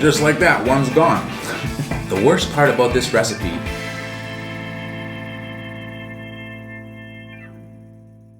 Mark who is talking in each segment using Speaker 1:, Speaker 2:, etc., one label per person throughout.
Speaker 1: just like that, one's gone. The worst part about this recipe.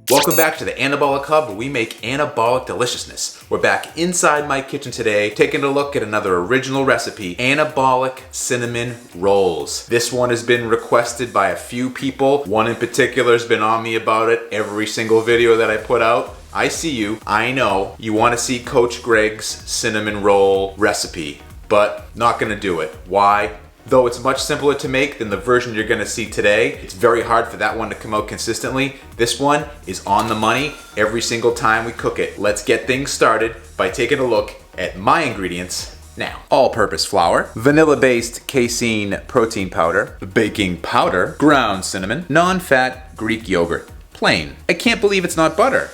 Speaker 1: Welcome back to the Anabolic Hub, where we make anabolic deliciousness. We're back inside my kitchen today, taking a look at another original recipe, anabolic cinnamon rolls. This one has been requested by a few people. One in particular has been on me about it every single video that I put out. I see you, I know, you want to see Coach Greg's cinnamon roll recipe, but not gonna do it. Why? Though it's much simpler to make than the version you're gonna see today, it's very hard for that one to come out consistently. This one is on the money every single time we cook it. Let's get things started by taking a look at my ingredients now. All-purpose flour, vanilla-based casein protein powder, baking powder, ground cinnamon, non-fat Greek yogurt, plain. I can't believe it's not butter.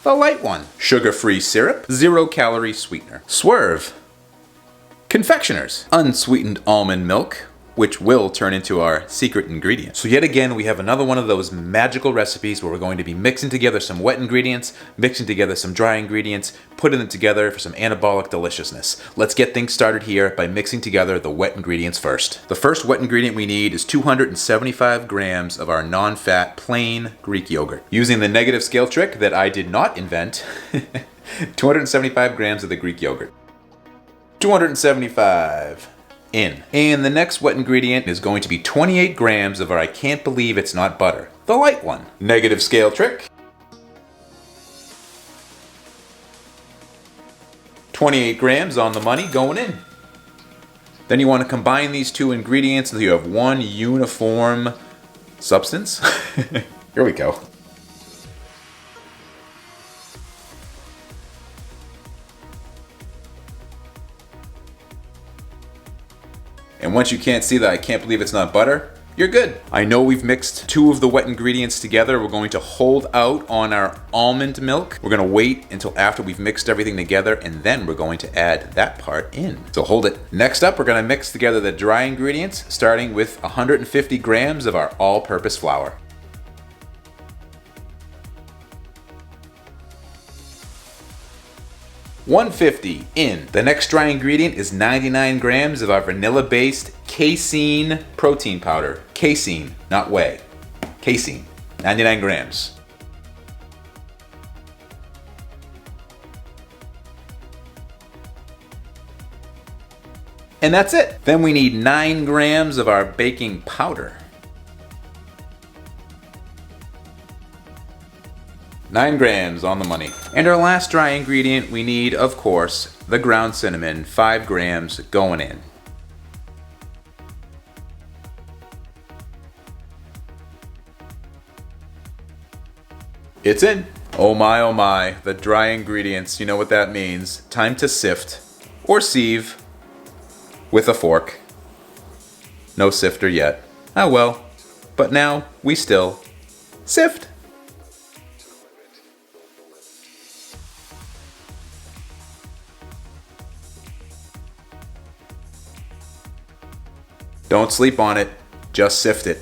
Speaker 1: The light one. Sugar-free syrup, 0-calorie sweetener. Swerve. Confectioners, unsweetened almond milk, which will turn into our secret ingredient. So yet again, we have another one of those magical recipes where we're going to be mixing together some wet ingredients, mixing together some dry ingredients, putting them together for some anabolic deliciousness. Let's get things started here by mixing together the wet ingredients first. The first wet ingredient we need is 275 grams of our non-fat plain Greek yogurt. Using the negative scale trick that I did not invent, 275 grams of the Greek yogurt. 275 in. And the next wet ingredient is going to be 28 grams of our I can't believe it's not butter, the light one. Negative scale trick. 28 grams on the money going in. Then you want to combine these two ingredients until you have one uniform substance. Here we go. And once you can't see that I can't believe it's not butter, you're good. I know we've mixed two of the wet ingredients together. We're going to hold out on our almond milk. We're gonna wait until after we've mixed everything together, and then we're going to add that part in. So hold it. Next up, we're gonna mix together the dry ingredients, starting with 150 grams of our all-purpose flour. 150 in. The next dry ingredient is 99 grams of our vanilla-based casein protein powder. Casein, not whey. Casein, 99 grams. And that's it. Then we need 9 grams of our baking powder. 9 grams on the money. And our last dry ingredient we need, of course, the ground cinnamon, 5 grams going in. It's in. Oh my, the dry ingredients, you know what that means. Time to sift, or sieve, with a fork. No sifter yet. Oh well, but now we still sift. Don't sleep on it, just sift it.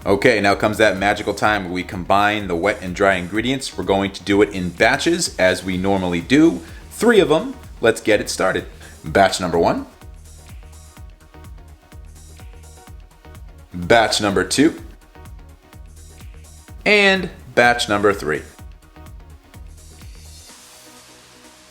Speaker 1: Okay, now comes that magical time where we combine the wet and dry ingredients. We're going to do it in batches as we normally do. 3 of them. Let's get it started. Batch number 1. Batch number 2. And batch number 3.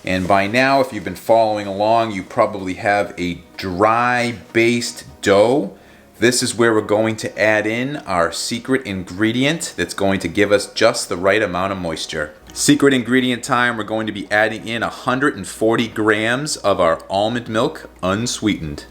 Speaker 1: And by now, if you've been following along, you probably have a dry-based dough. This is where we're going to add in our secret ingredient that's going to give us just the right amount of moisture. Secret ingredient time, we're going to be adding in 140 grams of our almond milk, unsweetened.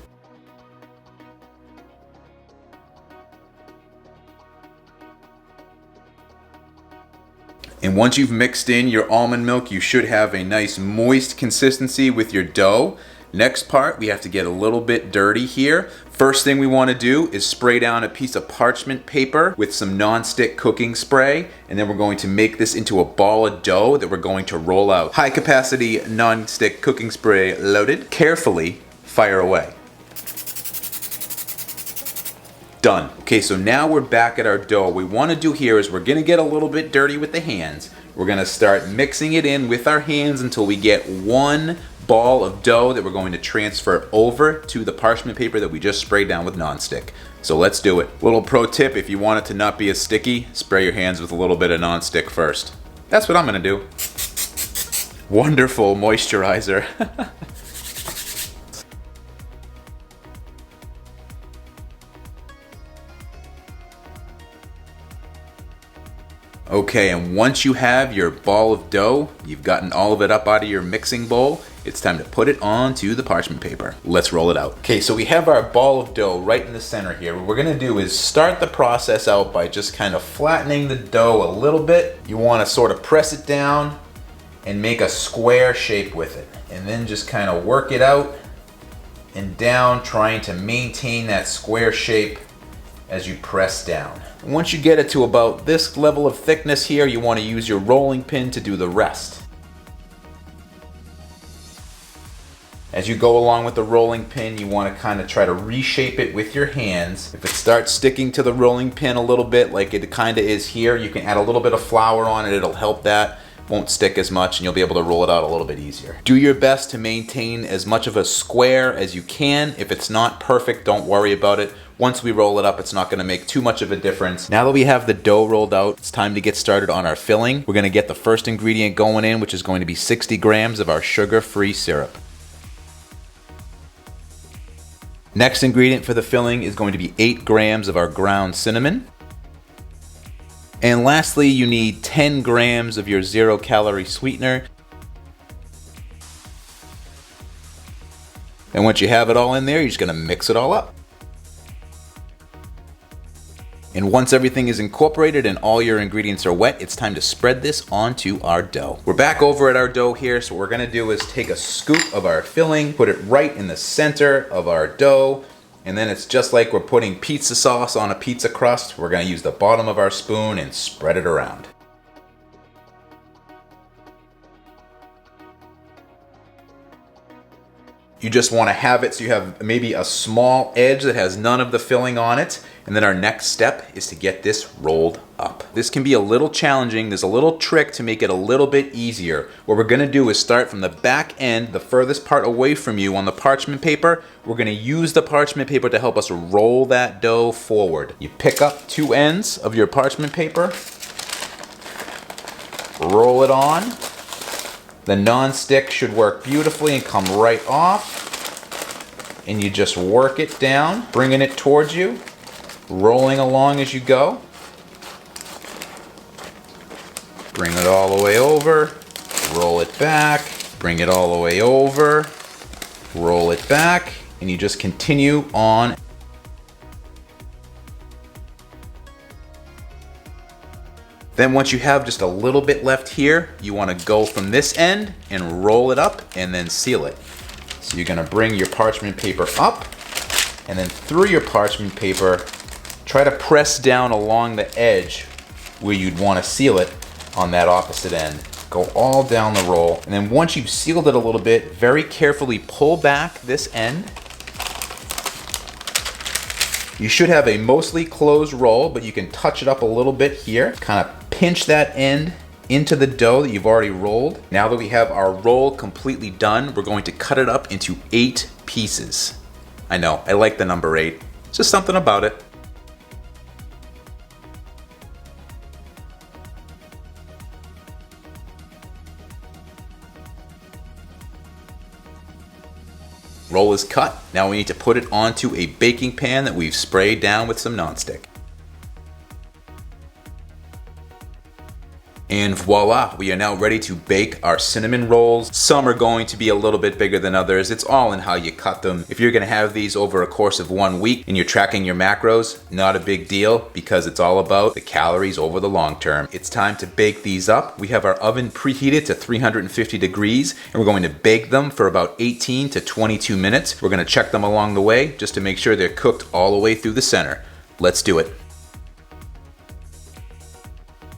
Speaker 1: And once you've mixed in your almond milk, you should have a nice moist consistency with your dough. Next part, we have to get a little bit dirty here. First thing we want to do is spray down a piece of parchment paper with some non-stick cooking spray, and then we're going to make this into a ball of dough that we're going to roll out. High capacity non-stick cooking spray loaded. Carefully fire away. Done. Okay, so now we're back at our dough. What we want to do here is we're going to get a little bit dirty with the hands. We're going to start mixing it in with our hands until we get one ball of dough that we're going to transfer over to the parchment paper that we just sprayed down with nonstick. So let's do it. Little pro tip, if you want it to not be as sticky, spray your hands with a little bit of nonstick first. That's what I'm gonna do. Wonderful moisturizer. Okay, and once you have your ball of dough, you've gotten all of it up out of your mixing bowl, it's time to put it onto the parchment paper. Let's roll it out. Okay, so we have our ball of dough right in the center here. What we're gonna do is start the process out by just kind of flattening the dough a little bit. You wanna sort of press it down and make a square shape with it. And then just kind of work it out and down, trying to maintain that square shape as you press down. Once you get it to about this level of thickness here, you want to use your rolling pin to do the rest. As you go along with the rolling pin, you want to kind of try to reshape it with your hands. If it starts sticking to the rolling pin a little bit, like it kind of is here, you can add a little bit of flour on it, it'll help that. Won't stick as much and you'll be able to roll it out a little bit easier. Do your best to maintain as much of a square as you can. If it's not perfect, don't worry about it. Once we roll it up, it's not gonna make too much of a difference. Now that we have the dough rolled out, it's time to get started on our filling. We're gonna get the first ingredient going in, which is going to be 60 grams of our sugar-free syrup. Next ingredient for the filling is going to be 8 grams of our ground cinnamon. And lastly, you need 10 grams of your 0-calorie sweetener. And once you have it all in there, you're just gonna mix it all up. And once everything is incorporated and all your ingredients are wet, it's time to spread this onto our dough. We're back over at our dough here, so what we're gonna do is take a scoop of our filling, put it right in the center of our dough, and then it's just like we're putting pizza sauce on a pizza crust. We're gonna use the bottom of our spoon and spread it around. You just wanna have it so you have maybe a small edge that has none of the filling on it. And then our next step is to get this rolled up. This can be a little challenging. There's a little trick to make it a little bit easier. What we're gonna do is start from the back end, the furthest part away from you on the parchment paper. We're gonna use the parchment paper to help us roll that dough forward. You pick up 2 ends of your parchment paper, roll it on. The non-stick should work beautifully and come right off. And you just work it down, bringing it towards you, rolling along as you go. Bring it all the way over, roll it back, bring it all the way over, roll it back, and you just continue on. Then once you have just a little bit left here, you want to go from this end and roll it up and then seal it. So you're going to bring your parchment paper up, and then through your parchment paper, try to press down along the edge where you'd want to seal it on that opposite end. Go all down the roll, and then once you've sealed it a little bit, very carefully pull back this end. You should have a mostly closed roll, but you can touch it up a little bit here. Kind of pinch that end into the dough that you've already rolled. Now that we have our roll completely done, we're going to cut it up into 8 pieces. I know, I like the number 8. It's just something about it. Roll is cut. Now we need to put it onto a baking pan that we've sprayed down with some nonstick. And voila, we are now ready to bake our cinnamon rolls. Some are going to be a little bit bigger than others. It's all in how you cut them. If you're gonna have these over a course of 1 week and you're tracking your macros, not a big deal, because it's all about the calories over the long term. It's time to bake these up. We have our oven preheated to 350 degrees, and we're going to bake them for about 18 to 22 minutes. We're gonna check them along the way just to make sure they're cooked all the way through the center. Let's do it.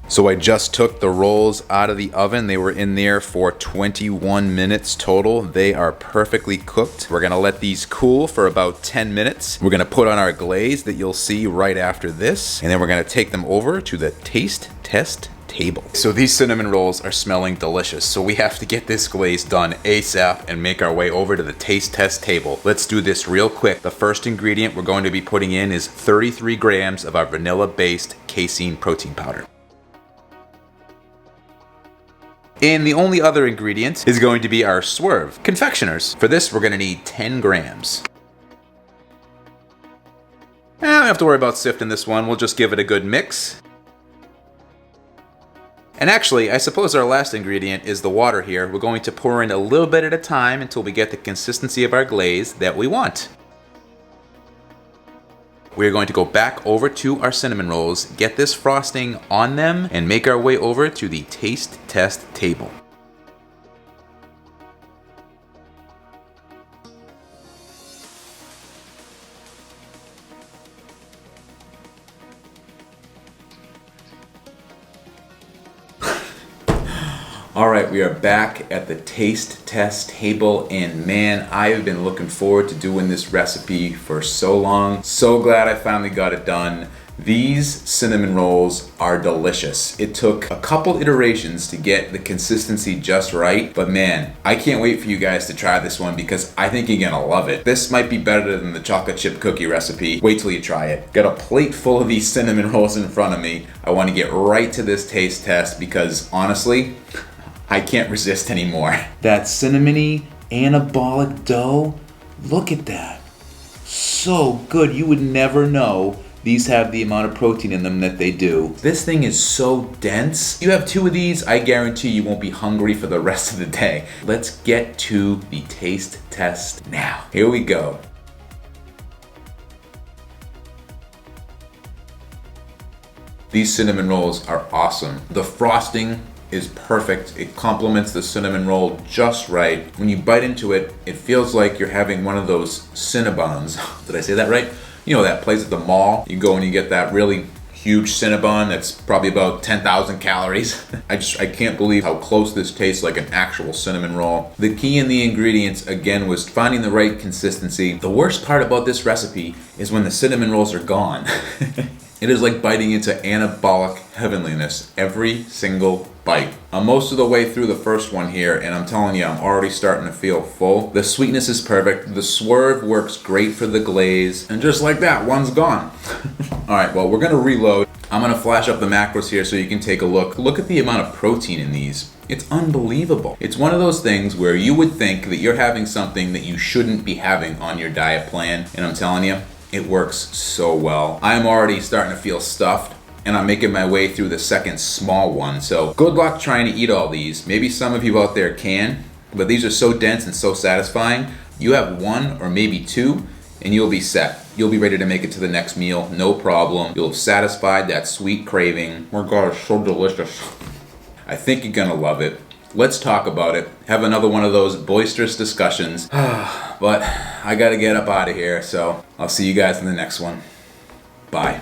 Speaker 1: So I just took the rolls out of the oven. They were in there for 21 minutes total. They are perfectly cooked. We're gonna let these cool for about 10 minutes. We're gonna put on our glaze that you'll see right after this, and then we're gonna take them over to the taste test table. So these cinnamon rolls are smelling delicious, so we have to get this glaze done ASAP and make our way over to the taste test table. Let's do this real quick. The first ingredient we're going to be putting in is 33 grams of our vanilla-based casein protein powder. And the only other ingredient is going to be our Swerve confectioners. For this, we're going to need 10 grams. I don't have to worry about sifting this one. We'll just give it a good mix. And actually, I suppose our last ingredient is the water here. We're going to pour in a little bit at a time until we get the consistency of our glaze that we want. We're going to go back over to our cinnamon rolls, get this frosting on them, and make our way over to the taste test table. All right, we are back at the taste test table, and man, I have been looking forward to doing this recipe for so long. So glad I finally got it done. These cinnamon rolls are delicious. It took a couple iterations to get the consistency just right, but man, I can't wait for you guys to try this one because I think you're gonna love it. This might be better than the chocolate chip cookie recipe. Wait till you try it. Got a plate full of these cinnamon rolls in front of me. I wanna get right to this taste test because honestly, I can't resist anymore. That cinnamony anabolic dough, look at that. So good, you would never know these have the amount of protein in them that they do. This thing is so dense. You have 2 of these, I guarantee you won't be hungry for the rest of the day. Let's get to the taste test now. Here we go. These cinnamon rolls are awesome. The frosting is perfect. It complements the cinnamon roll just right. When you bite into it, it feels like you're having one of those Cinnabons. Did I say that right? You know that place at the mall? You go and you get that really huge Cinnabon that's probably about 10,000 calories. I can't believe how close this tastes like an actual cinnamon roll. The key in the ingredients, again, was finding the right consistency. The worst part about this recipe is when the cinnamon rolls are gone. It is like biting into anabolic heavenliness every single bite. I'm most of the way through the first one here, and I'm telling you, I'm already starting to feel full. The sweetness is perfect. The Swerve works great for the glaze. And just like that, one's gone. All right, well, we're gonna reload. I'm gonna flash up the macros here so you can take a look. Look at the amount of protein in these. It's unbelievable. It's one of those things where you would think that you're having something that you shouldn't be having on your diet plan, and I'm telling you, it works so well. I'm already starting to feel stuffed, and I'm making my way through the second small one. So good luck trying to eat all these. Maybe some of you out there can, but these are so dense and so satisfying. You have 1 or maybe 2, and you'll be set. You'll be ready to make it to the next meal, no problem. You'll have satisfied that sweet craving. Oh my God, it's so delicious. I think you're gonna love it. Let's talk about it. Have another one of those boisterous discussions. But I gotta get up out of here, so I'll see you guys in the next one. Bye.